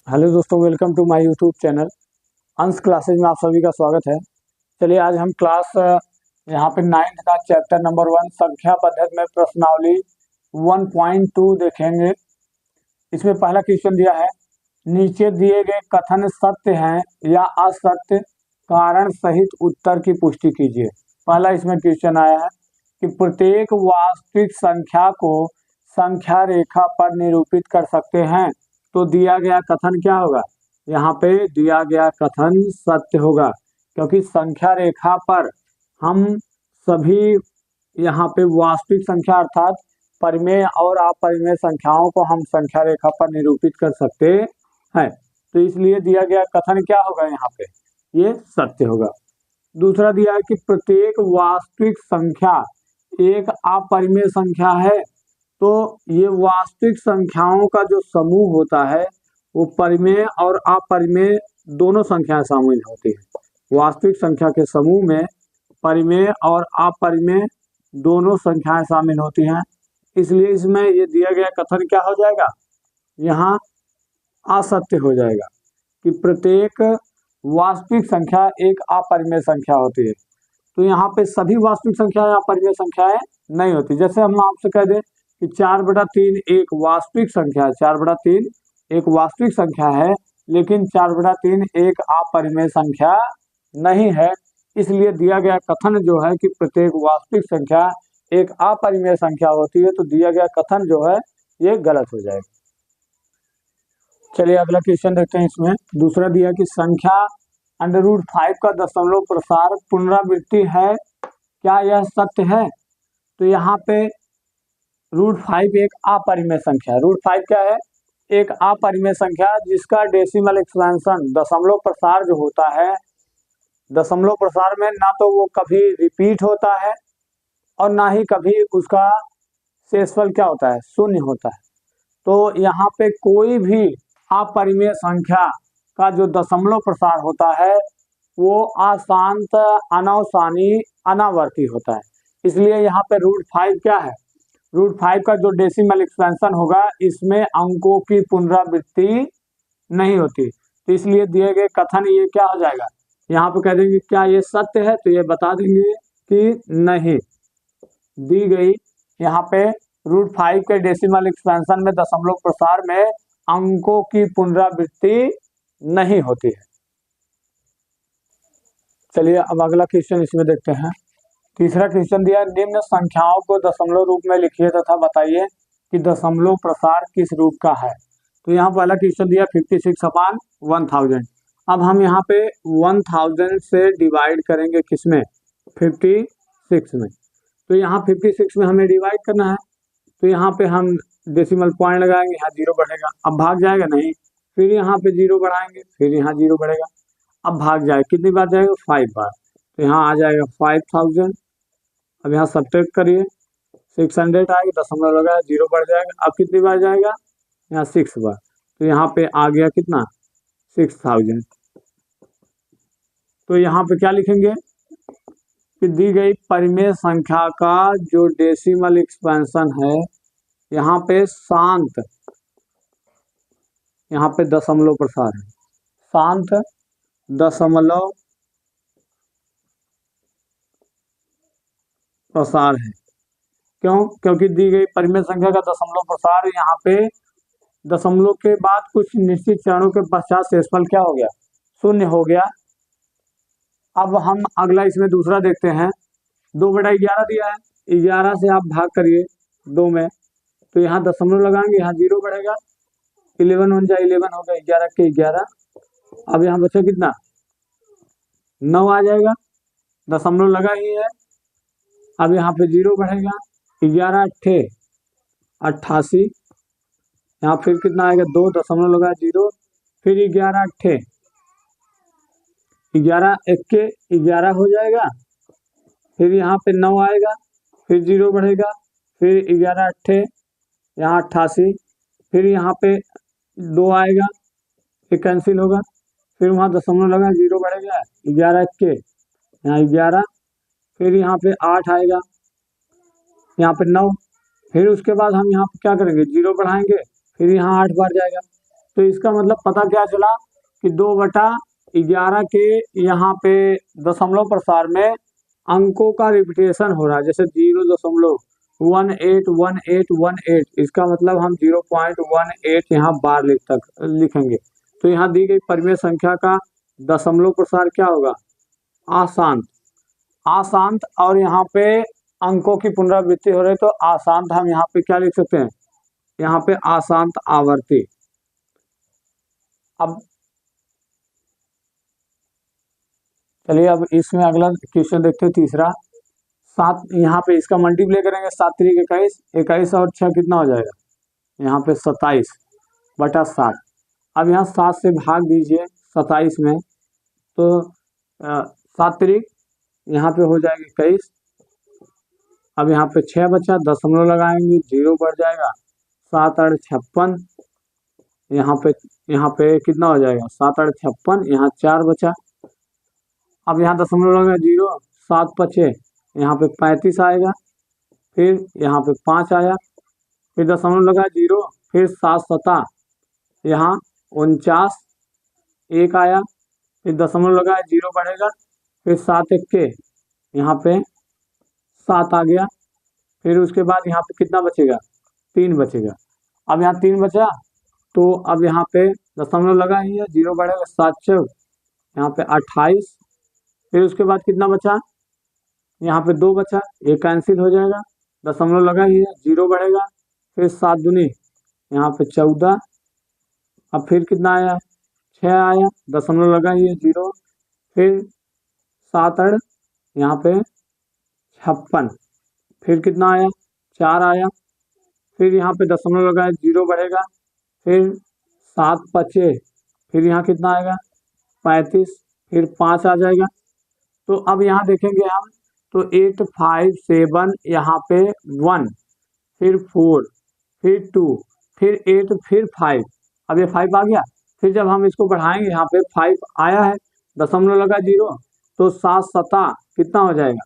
Hello दोस्तों, welcome to my YouTube channel Ansh classes में आप सभी का स्वागत है। चलिए आज हम क्लास यहाँ पे 9th का चैप्टर नंबर 1 संख्या पद्धति में प्रश्नावली 1.2 देखेंगे। इसमें पहला क्वेश्चन दिया है, नीचे दिए गए कथन सत्य हैं या असत्य, कारण सहित उत्तर की पुष्टि कीजिए। पहला इसमें क्वेश्चन आया है कि प्रत्येक वास्तविक संख्या को संख्या रेखा पर निरूपित कर सकते हैं। तो दिया गया कथन क्या होगा? यहाँ पे दिया गया कथन सत्य होगा, क्योंकि संख्या रेखा पर हम सभी यहाँ पे वास्तविक संख्या अर्थात परिमेय और अपरिमेय संख्याओं को हम संख्या रेखा पर निरूपित कर सकते हैं। तो इसलिए दिया गया कथन क्या होगा? यहाँ पे ये सत्य होगा। दूसरा दिया है कि प्रत्येक वास्तविक संख्या एक अपरिमेय संख्या है। तो ये वास्तविक संख्याओं का जो समूह होता है वो परिमेय और अपरिमेय दोनों संख्याएं शामिल होती है। वास्तविक संख्या के समूह में परिमेय और अपरिमेय दोनों संख्याएं शामिल होती हैं। इसलिए इसमें ये दिया गया कथन क्या हो जाएगा? यहाँ असत्य हो जाएगा कि प्रत्येक वास्तविक संख्या एक अपरिमेय संख्या होती है। तो यहाँ पे सभी वास्तविक संख्याएं अपरिमेय संख्याएं नहीं होती। जैसे हम आपसे कह दें कि 4/3 एक वास्तविक संख्या है, 4/3 एक वास्तविक संख्या है, लेकिन 4/3 एक अपरिमेय संख्या नहीं है। इसलिए दिया गया कथन जो है कि प्रत्येक वास्तविक संख्या एक अपरिमेय संख्या होती है, तो दिया गया कथन जो है ये गलत हो जाएगा। चलिए अगला क्वेश्चन देखते हैं। इसमें दूसरा दिया कि संख्या √5 का दशमलव प्रसार पुनरावृत्ति है, क्या यह सत्य है? तो यहाँ पे √5 एक अपरिमेय संख्या है। √5 क्या है? एक अपरिमेय संख्या जिसका डेसिमल एक्सपेंशन दशमलव प्रसार जो होता है, दशमलव प्रसार में ना तो वो कभी रिपीट होता है और ना ही कभी उसका शेषफल क्या होता है? शून्य होता है। तो यहाँ पे कोई भी अपरिमेय संख्या का जो दशमलव प्रसार होता है वो अशांत, अनावसानी, अनावर्ती होता है। इसलिए यहाँ पे √5 क्या है? √5 का जो डेसिमल एक्सपेंशन होगा इसमें अंकों की पुनरावृत्ति नहीं होती। तो इसलिए दिए गए कथन ये क्या हो जाएगा? यहाँ पे कह देंगे क्या ये सत्य है? तो ये बता देंगे कि नहीं। दी गई यहाँ पे √5 के डेसिमल एक्सपेंशन में दशमलव प्रसार में अंकों की पुनरावृत्ति नहीं होती है। चलिए अब अगला क्वेश्चन इसमें देखते हैं। तीसरा क्वेश्चन दिया, निम्न संख्याओं को दशमलव रूप में लिखिए तथा बताइए कि दशमलव प्रसार किस रूप का है। तो यहाँ पहला क्वेश्चन दिया 56/1000। अब हम यहाँ पे 1000 से डिवाइड करेंगे किसमें? 56 में। तो यहाँ 56 में हमें डिवाइड करना है। तो यहाँ पे हम डेसिमल पॉइंट लगाएंगे, यहाँ 0 बढ़ेगा। अब भाग जाएगा नहीं, फिर यहाँ पे 0 बढ़ाएंगे, फिर यहाँ 0 बढ़ेगा। अब भाग जाए कितनी बार जाएगा? 5 बार। तो यहाँ आ जाएगा 5000। अब यहाँ सब्ट्रैक्ट करिए, 600 आएगा, दशमलव लगाया, 0 बढ़ जाएगा। अब कितनी बार जाएगा? यहाँ 6 बार। तो यहाँ पे आ गया कितना? 6000। तो यहाँ पे क्या लिखेंगे कि दी गई परिमेय संख्या का जो डेसिमल एक्सपेंशन है, यहाँ पे शांत, यहाँ पे दशमलव प्रसार है, शांत दशमलव प्रसार है। क्यों? क्योंकि दी गई परिमेय संख्या का दशमलव प्रसार, यहाँ पे दशमलव के बाद कुछ निश्चित चरणों के पश्चात शेषफल क्या हो गया? शून्य हो गया। अब हम अगला इसमें दूसरा देखते हैं। 2/11 दिया है, 11 से आप भाग करिए 2 में, तो यहाँ दशमलव लगाएंगे, यहाँ 0 बढ़ेगा। 11 1 जा 11 हो गया, 11 के 11। अब यहाँ बचा कितना? 9 आ जाएगा, दशमलव लगा ही है। अब यहाँ पे 0 बढ़ेगा, 11 8 88। यहाँ फिर कितना आएगा? 2 दशमलव लगा 0, फिर 11 8 11 1 11 हो जाएगा। फिर यहाँ पे 9 आएगा, फिर 0 बढ़ेगा, फिर 11 8 यहाँ 88, फिर यहाँ पे 2 आएगा, फिर कैंसिल होगा, फिर वहाँ दशमलव लगा 0 बढ़ेगा, 11 1 यहाँ 11, फिर यहाँ पे 8 आएगा, यहाँ पे 9, फिर उसके बाद हम यहाँ पे क्या करेंगे? 0 बढ़ाएंगे, फिर यहाँ 8 बार जाएगा, तो इसका मतलब पता क्या चला कि 2/11 के यहाँ पे दशमलव प्रसार में अंकों का रिपीटेशन हो रहा है, जैसे 0.1818, इसका मतलब हम 0.18 यहाँ बार लिखेंगे। तो यहाँ दी गई परिमेय संख्या का दशमलव प्रसार क्या होगा? आशांत। आशांत, और यहाँ पे अंकों की पुनरावृत्ति हो रही है तो आशांत हम यहाँ पे क्या लिख सकते हैं? यहाँ पे आशांत आवर्ती। अब चलिए अब इसमें अगला क्वेश्चन देखते हैं, तीसरा। सात, यहाँ पे इसका मल्टीप्लाई करेंगे, 7×21, 21 और 6 कितना हो जाएगा? यहाँ पे 27/7। अब यहाँ 7 से भाग दीजिए 27 में, तो 7 यहाँ पे हो जाएगी 21। अब यहाँ पे 6 बचा, दशमलव लगाएंगे, 0 बढ़ जाएगा, 7×8 56। यहाँ पे कितना हो जाएगा? 7×8 56, यहाँ 4 बचा। अब यहाँ दशमलव लगा 0, 7×5 यहाँ पे 35 आएगा, फिर यहाँ पे 5 आया, फिर दशमलव लगा 0, फिर 7×7 यहाँ 49, 1 आया, फिर दशमलव लगा 0 बढ़ेगा, फिर 7×1 यहाँ पे 7 आ गया, फिर उसके बाद यहाँ पे कितना बचेगा? 3 बचेगा। अब यहाँ 3 बचा, तो अब यहाँ पे दशमलव लगा ही है, 0 बढ़ेगा, 7×4 यहाँ पे 28, फिर उसके बाद कितना बचा? यहाँ पे 2 बचा, ये कैंसिल हो जाएगा, दशमलव लगा ही है, 0 बढ़ेगा, फिर 7×2 यहाँ पे 14। अब फिर कितना आया? 6 आया, दशमलव लगा ही है, 0, फिर 7×8 यहाँ पे 56, फिर कितना आया? 4 आया, फिर यहाँ पे दशमलव लगा है, 0 बढ़ेगा, फिर 7×5 फिर यहाँ कितना आएगा? 35, फिर 5 आ जाएगा। तो अब यहाँ देखेंगे हम, तो 8 5 7 यहाँ पे 1, फिर 4, फिर 2, फिर 8, फिर 5। अब ये 5 आ गया, फिर जब हम इसको बढ़ाएंगे यहाँ पे 5 आया है, दशमलव लगा 0, तो 7×7 कितना हो जाएगा?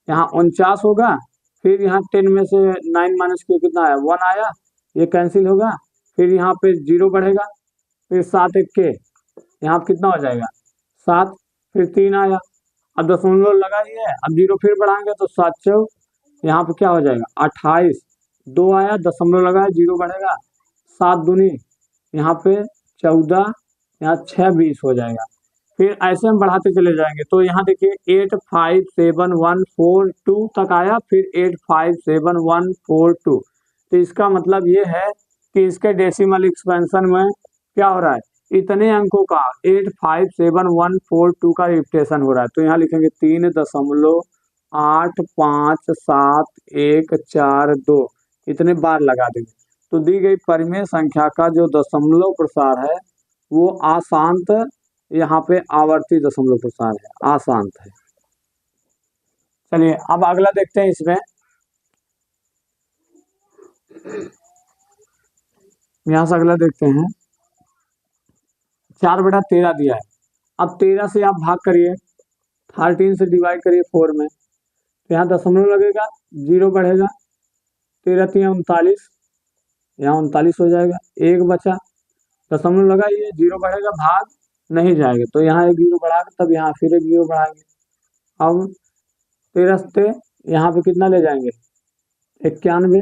यहाँ 49 होगा, फिर यहाँ 10 में से 9 - के कितना आया? 1 आया, ये कैंसिल होगा, फिर यहाँ पे 0 बढ़ेगा, फिर 7×1 के यहाँ पे कितना हो जाएगा? 7, फिर 3 आया, अब दशमलव लगा ही है, अब 0 फिर बढ़ाएंगे तो 7×4 यहाँ पे क्या हो जाएगा? 28, 2 आया, दशमलव लगा है, 0 बढ़ेगा, 7×2 यहाँ पे 14, यहाँ 6 20 हो जाएगा। फिर ऐसे हम बढ़ाते चले जाएंगे, तो यहाँ देखिए 8 5 7 1 4 2 तक आया, फिर 8 5 7 1 4 2। तो इसका मतलब ये है कि इसके डेसिमल एक्सपेंशन में क्या हो रहा है? इतने अंकों का 8 5 7 1 4 2 का रिपीटेशन हो रहा है। तो यहाँ लिखेंगे 3.857 1 4 2, इतने बार लगा देंगे। तो दी गई परिमेय संख्या का जो दशमलव प्रसार है वो आशांत, यहाँ पे आवर्ती दशमलव प्रसार है, आशांत है। चलिए अब अगला देखते हैं। इसमें यहाँ से अगला देखते हैं, 4/13 दिया है। अब 13 से आप भाग करिए, 13 से डिवाइड करिए 4 में, तो यहाँ दशमलव लगेगा, 0 बढ़ेगा, 13×3 39, यहाँ 39 हो जाएगा, 1 बचा, दशमलव लगा ये, 0 बढ़ेगा, भाग नहीं जाएगा, तो यहाँ एक 0 बढ़ा के तब यहाँ फिर एक 0 बढ़ाएंगे। अब 13 से यहाँ पे कितना ले जाएंगे? 91,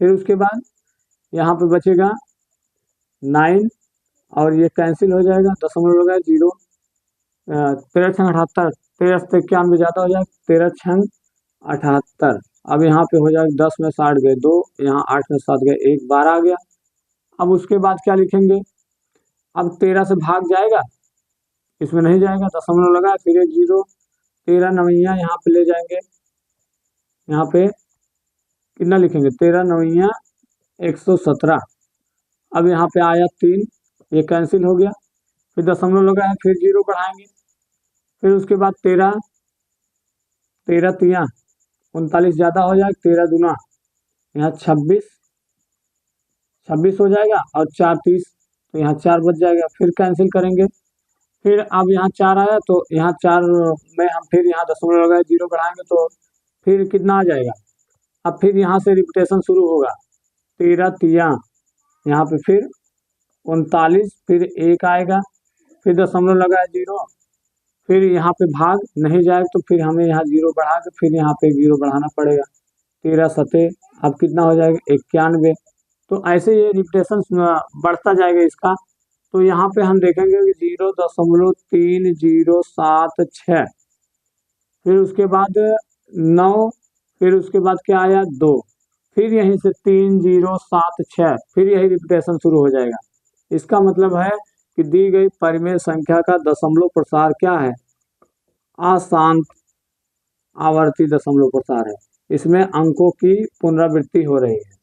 फिर उसके बाद यहाँ पे बचेगा 9 और ये कैंसिल हो जाएगा, दशमलव लगा 0, 13×6 = 78, 13 से 91 ज़्यादा हो जाएगा, 13×6 = 78। अब यहाँ पे हो जाएगा 10 में 60 गए 2, यहाँ 8 में 7 गए 1, 12 आ गया। अब उसके बाद क्या लिखेंगे? अब 13 से भाग जाएगा, इसमें नहीं जाएगा, दशमलव लगा, फिर एक 0, 13×9 यहाँ पे ले जाएंगे, यहाँ पे कितना लिखेंगे? 13×9 117। अब यहाँ पे आया 3, ये कैंसिल हो गया, फिर दशमलव लगा है, फिर 0 बढ़ाएंगे, फिर उसके बाद 13×3 39 ज़्यादा हो जाएगा, 13×2 यहाँ 26 हो जाएगा, और 4 30, तो यहाँ 4 बच जाएगा, फिर कैंसिल करेंगे, फिर अब यहाँ 4 आया, तो यहाँ 4 में हम फिर यहाँ दशमलव लगाए, 0 बढ़ाएंगे, तो फिर कितना आ जाएगा? अब फिर यहाँ से रिपीटेशन शुरू होगा, 13×3 यहाँ पे फिर 39, फिर 1 आएगा, फिर दशमलव लगा है 0, फिर यहाँ पे भाग नहीं जाएगा तो फिर हमें यहाँ 0 बढ़ा के फिर यहाँ पे 0 बढ़ाना पड़ेगा। 13 सते अब कितना हो जाएगा 91। तो ऐसे ये रिपीटेशन बढ़ता जाएगा इसका। तो यहाँ पे हम देखेंगे कि 0.3076, फिर उसके बाद 9, फिर उसके बाद क्या आया 2, फिर यहीं से 3076, फिर यही रिपीटेशन शुरू हो जाएगा। इसका मतलब है कि दी गई परिमेय संख्या का दशमलव प्रसार क्या है, अशांत आवर्ती दशमलव प्रसार है। इसमें अंकों की पुनरावृत्ति हो रही है।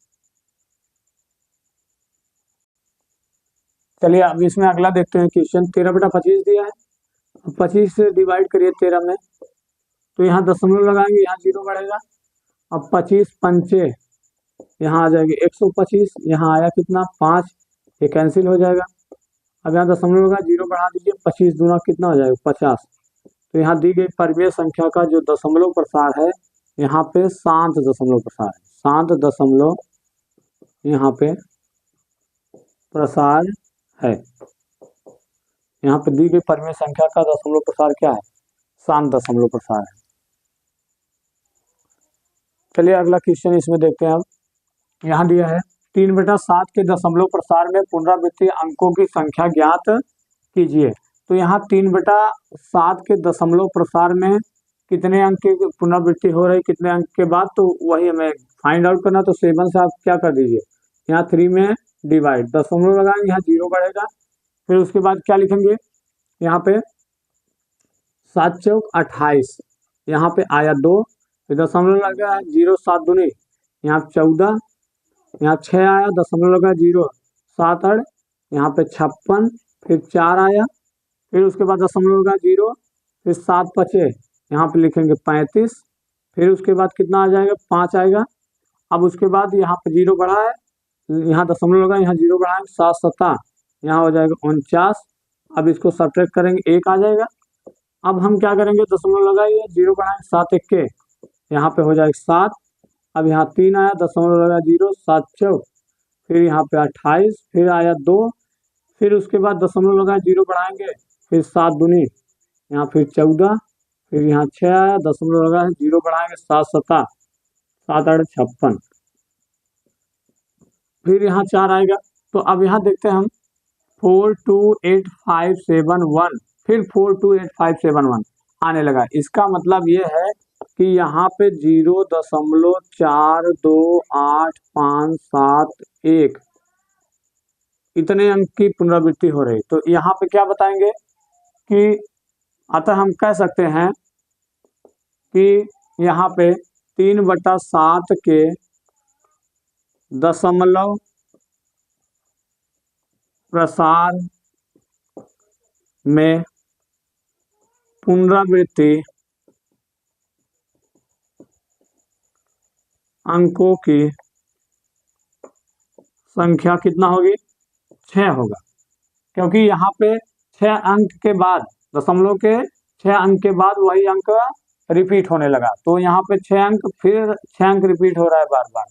चलिए अब इसमें अगला देखते हैं क्वेश्चन। 13/25 दिया है, 25 से डिवाइड करिए 13 में, तो यहाँ दशमलव लगाएंगे, यहाँ 0 बढ़ेगा। अब 25 पंचे यहाँ आ जाएगी 125, यहाँ आया कितना 5, ये कैंसिल हो जाएगा। अब यहाँ दशमलव लगा 0 बढ़ा दीजिए, 25 दूना कितना हो जाएगा 50। तो यहाँ दी गई परिमेय संख्या का जो दशमलव प्रसार है, यहाँ पे शांत दशमलव प्रसार है, शांत दशमलव यहाँ पे प्रसार है। यहाँ पे दी गई परिमेय संख्या का दशमलव प्रसार क्या है, शांत दशमलव प्रसार है। चलिए अगला क्वेश्चन इसमें देखते हैं। अब यहाँ दिया है 3/7 के दशमलव प्रसार में पुनरावृत्ति अंकों की संख्या ज्ञात कीजिए। तो यहाँ 3/7 के दशमलव प्रसार में कितने अंक की पुनरावृत्ति हो रही, कितने अंक के बाद, तो वही हमें फाइंड आउट करना। तो 7 से आप क्या कर दीजिए, यहाँ 3 में डिवाइड, दशमलव लगाएंगे, यहाँ 0 बढ़ेगा। फिर उसके बाद क्या लिखेंगे, यहाँ पे 7 चौक 28, यहाँ पे आया 2, फिर दशमलव लगा 0, 7 दूनी यहाँ 14, यहाँ 6 आया, दशमलव लगा 0, 7 8, यहाँ पे 56, फिर 4 आया, फिर उसके बाद दशमलव लगा 0, फिर 7 बचे, यहाँ पे लिखेंगे 35, फिर उसके बाद कितना आ जाएगा 5 आएगा। अब उसके बाद यहाँ पे 0 बढ़ा है, यहाँ दशमलव लगा, यहाँ 0 बढ़ाएंगे, 7 7, यहाँ हो जाएगा 49। अब इसको सब्ट्रैक्ट करेंगे, 1 आ जाएगा। अब हम क्या करेंगे, दशमलव लगाइए, 0 बढ़ाएंगे, 7 1 के, यहाँ पे हो जाएगा 7। अब यहाँ 3 आया, दशमलव लगा 0, 7 चौक, फिर यहाँ पे 28, फिर आया 2, फिर उसके बाद दशमलव लगा 0 बढ़ाएंगे, फिर 7 दूनी यहाँ फिर 14, फिर यहाँ 6 आया, दशमलव लगा 0 बढ़ाएंगे, 7 7, 7 8 56, फिर यहाँ 4 आएगा। तो अब यहाँ देखते हैं हम 428571, फिर 428571 आने लगा। इसका मतलब ये है कि यहाँ पे 0.428571 इतने अंक की पुनरावृत्ति हो रही। तो यहाँ पे क्या बताएंगे कि अतः हम कह सकते हैं कि यहाँ पे 3/7 के दशमलव प्रसार में पुनरावृत्ति अंकों की संख्या कितना होगी, 6 होगा। क्योंकि यहाँ पे 6 अंक के बाद, दशमलव के 6 अंक के बाद वही अंक रिपीट होने लगा। तो यहाँ पे 6 अंक, फिर 6 अंक रिपीट हो रहा है बार बार,